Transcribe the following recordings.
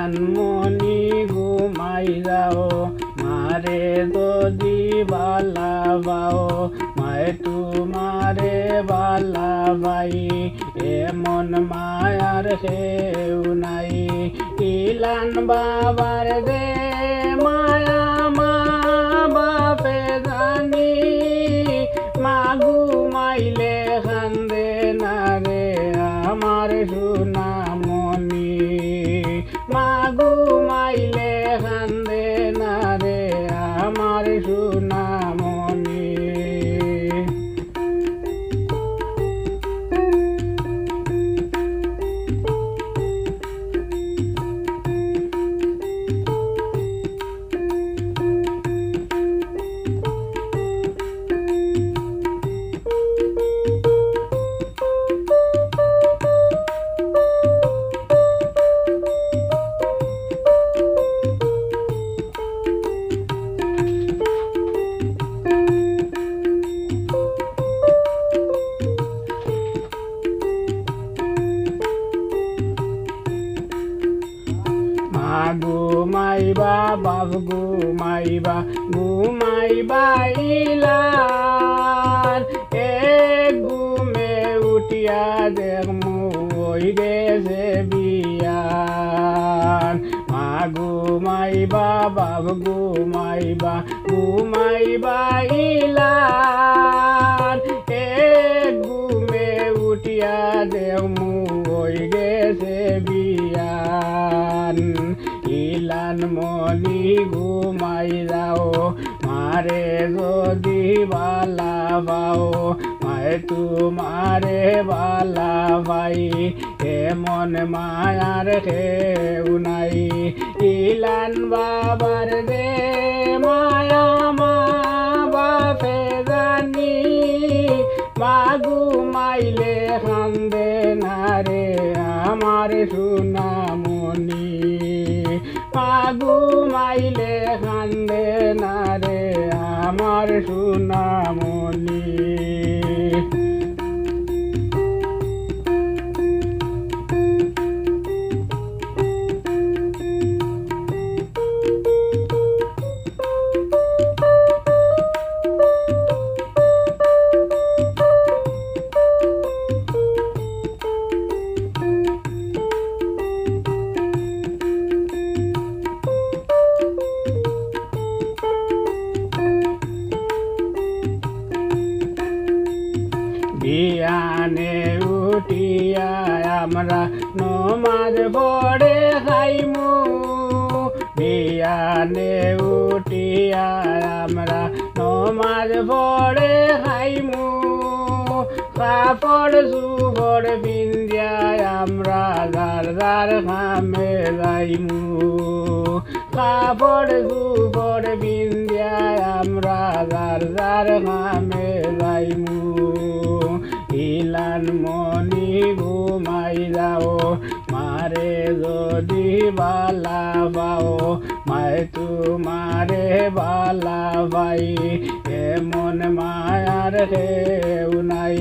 ইলানমণি ঘুমাই যাও মারে যদি বালা বাও মায় তোমারে বালা ভাই এমন মায়ার কেউ নাই ইলান বাবার দে মায়া মা বাপে জানি মা ঘুমাইলে কান্দে না রে আমার সোনামণি মা ঘুমাইলে কান্দে না রে আমার সোনামণি ঘুমাইবা বাপ ঘুমাইবা ঘুমাইবা ইলান এক ঘুমে উঠিয়া দেখমু ওই গেছে বিয়ান মা ঘুমাইবা বাপ ঘুমাইবা ঘুমাইবা ইলান এক ঘুমে উঠিয়া দেখমু ওই গেছে বিয়ান ইলানমণি ঘুমাই যাও মারে যদি বালা পাও মায় তোমারে বালা ভাই এমন মায়ার কেউ নাই ইলান বাবার দে মায়া মা বাপে জানি মা ঘুমাইলে কান্দে না রে আমার সোনামণি মা ঘুমাইলে কান্দে না রে আমার সোনামণি বিয়ানে উঠিয়া আমরা নমাজ পড়ে খাইমু বিয়ানে উঠিয়া আমরা নমাজ পড়ে খাইমু কাপড় সুপড় পিন্দিয়া আমরা যার যার খামে যাইমু কাপড় সুপড় পিন্দিয়া আমরা যার যার খামে যাইমু ইলানমণি ঘুমাই যাও মারে যদি বালা পাও মায় তোমারে বালা ভাই এমন মায়ার কেউ নাই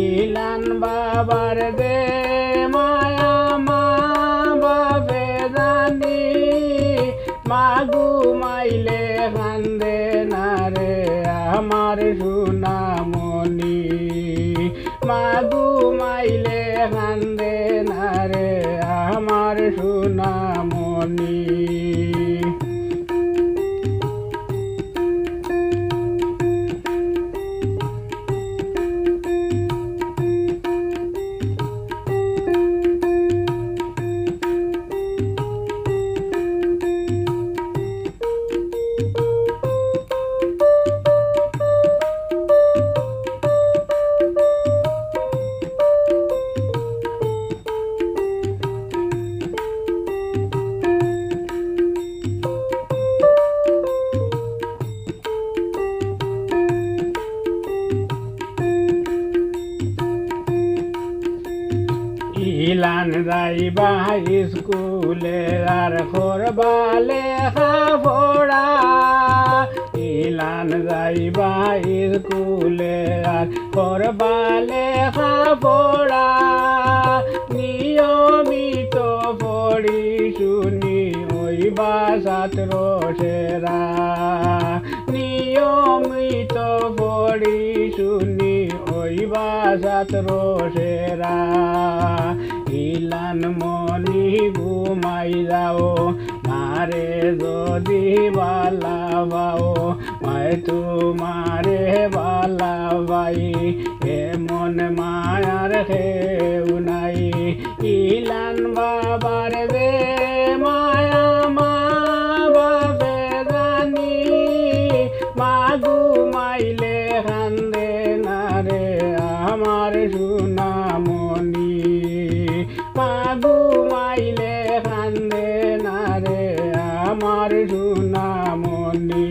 ইলান বাবার দে মায়া মা বাপে জানি মা ঘুমাইলে কান্দে না রে আমার সোনামণি মা ঘুমাইলে কান্দে না রে আমার সোনামণি ইলান যাইবা স্কুলে আর করবা লেখা পড়া ইলান যাইবা স্কুলে আর করবা লেখা পড়া নিয়মিত পড়ি শুনি পাত্র সেরা ইলান মনি ঘুমাই যাও মারে যদি বালা পাও মায় তোমারে বালা ভাই এমন মায়ার খেউ নাই ইলান বাবার দে মায়া মা বাবে জানি মা ঘুমাইলে কান্দে না রে আমার সোনামণি মা ঘুমাইলে কান্দে না রে আমার সোনামণি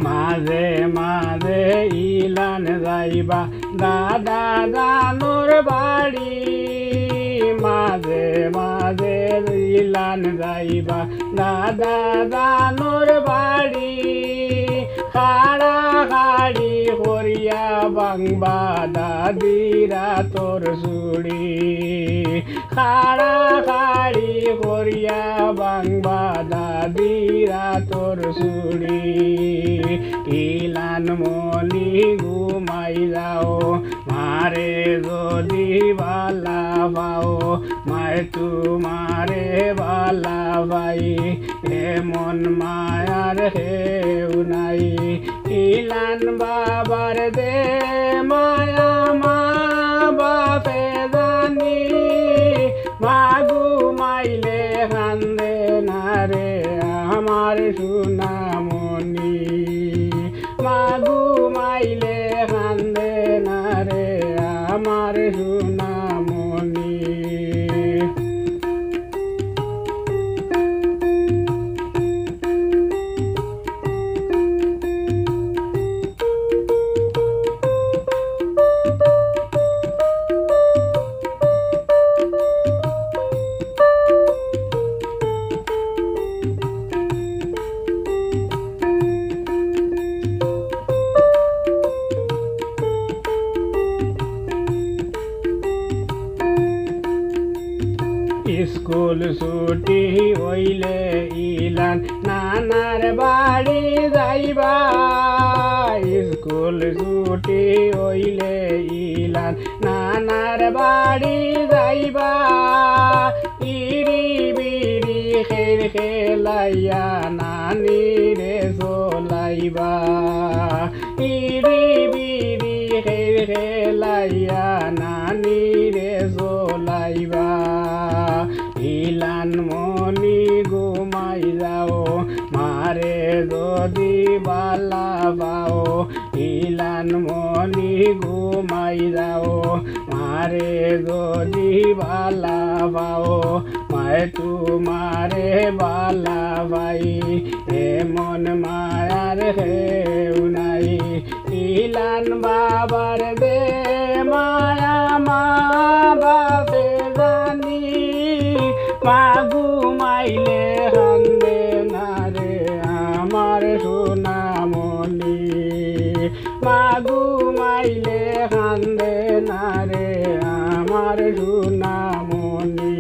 মাঝে মাঝে ইলান যাইবা দাদা দানোর বাড়ি মাঝে মাঝে ইলান যাইবা দাদা দানোর বাড়ি খাড়া খাড়ি করিয়া বাংবা দাদিরা তোর সুড়ি খাড়া খাড়ি করিয়া বাংবা দাদিরা তোর সুড়ি ইলান মনি ঘুমাই যাও মারে যদি বালা পাও মায় তোমারে বালা ভাই এমন মায়ার হেউ নাই ইলান বাবার দে মায়া মা বাপে জানি মা ঘুমাইলে কান্দে না রে আমার সোনামণি মা ঘুমাইলে কান্দে না রে আমার সোনামণি স্কুল ছুটি হইলে ইলান নানার বাড়ি যাইবা স্কুল ছুটি হইলে ইলান নানার বাড়ি যাইবা ইরি বিরি খেল খেলাইয়া নানি রে চলাইবা ইরি বিরি খেল খেলাইয়া নানি রে চলাইবা ইলান মনি ঘুমাই যাও মারে যদি বালা পাও ইলান মনি ঘুমাই যাও মারে যদি বালা পাও মায় তোমারে বালা ভাই এমন মায়ার হেউ নাই ইলান বাবার দে মায়া মা বাপে জানি মা ঘুমাইলে কান্দে না রে আমার সোনামণি মা ঘুমাইলে কান্দে না রে আমার সোনামণি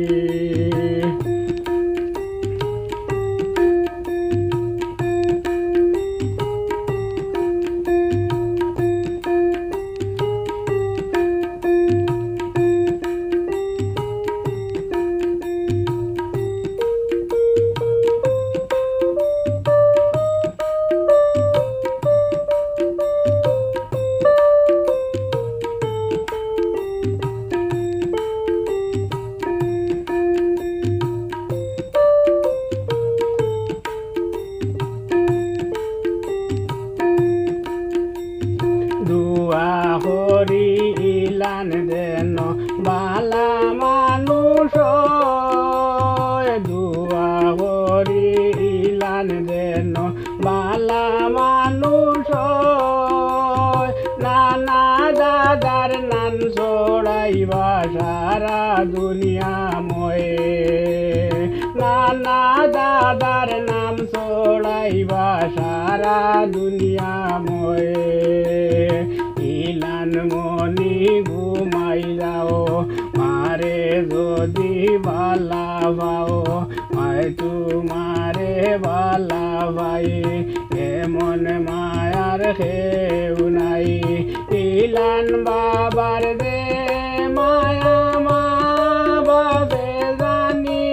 নানা দাদার নাম ছড়াইবা সারা দুনিয়া ময়ে ইলান মনি ঘুমাই যাও মারে যদি বালা পাও মায় তোমারে বালা ভাই এমন মায়ার খেউ নাই ইলান বাবার দে মায়া মা বাবে জানি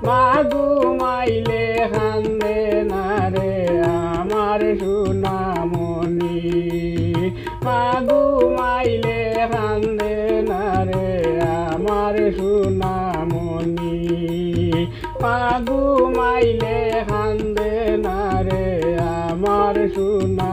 মা ঘুমাইলে কান্দে না রে আমার সোনামণি মা ঘুমাইলে কান্দে না রে আমার সোনামণি মা ঘুমাইলে কান্দে না রে আমার সোনা